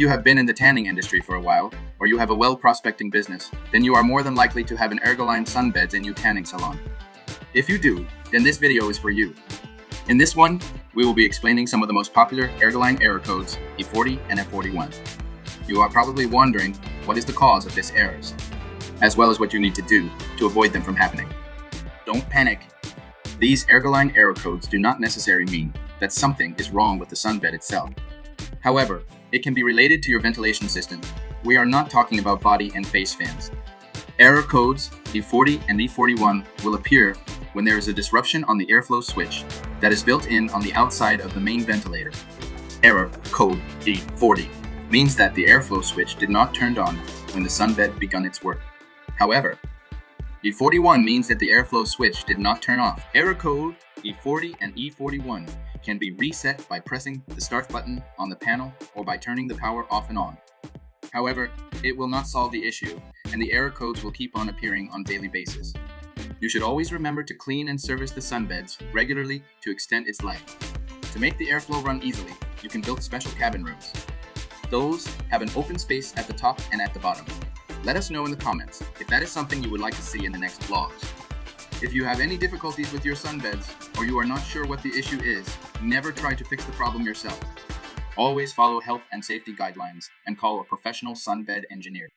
you have been in the tanning industry for a while, or you have a well-prospecting business, then you are more than likely to have an Ergoline Sunbeds in your tanning salon. If you do, then this video is for you. In this one, we will be explaining some of the most popular Ergoline error codes, E040 and E041. You are probably wondering what is the cause of these errors, as well as what you need to do to avoid them from happening. Don't panic. These Ergoline error codes do not necessarily mean that something is wrong with the sunbed itself. However, it can be related to your ventilation system. We are not talking about body and face fans. Error codes E040 and E041 will appear when there is a disruption on the airflow switch that is built in on the outside of the main ventilator. Error code E040 means that the airflow switch did not turn on when the sunbed began its work. However, E041 means that the airflow switch did not turn off. Error code E040 and E041 can be reset by pressing the start button on the panel or by turning the power off and on. However, it will not solve the issue, and the error codes will keep on appearing on a daily basis. You should always remember to clean and service the sunbeds regularly to extend its life. To make the airflow run easily, you can build special cabin rooms. Those have an open space at the top and at the bottom. Let us know in the comments if that is something you would like to see in the next vlogs. If you have any difficulties with your sunbeds, or you are not sure what the issue is, never try to fix the problem yourself. Always follow health and safety guidelines and call a professional sunbed engineer.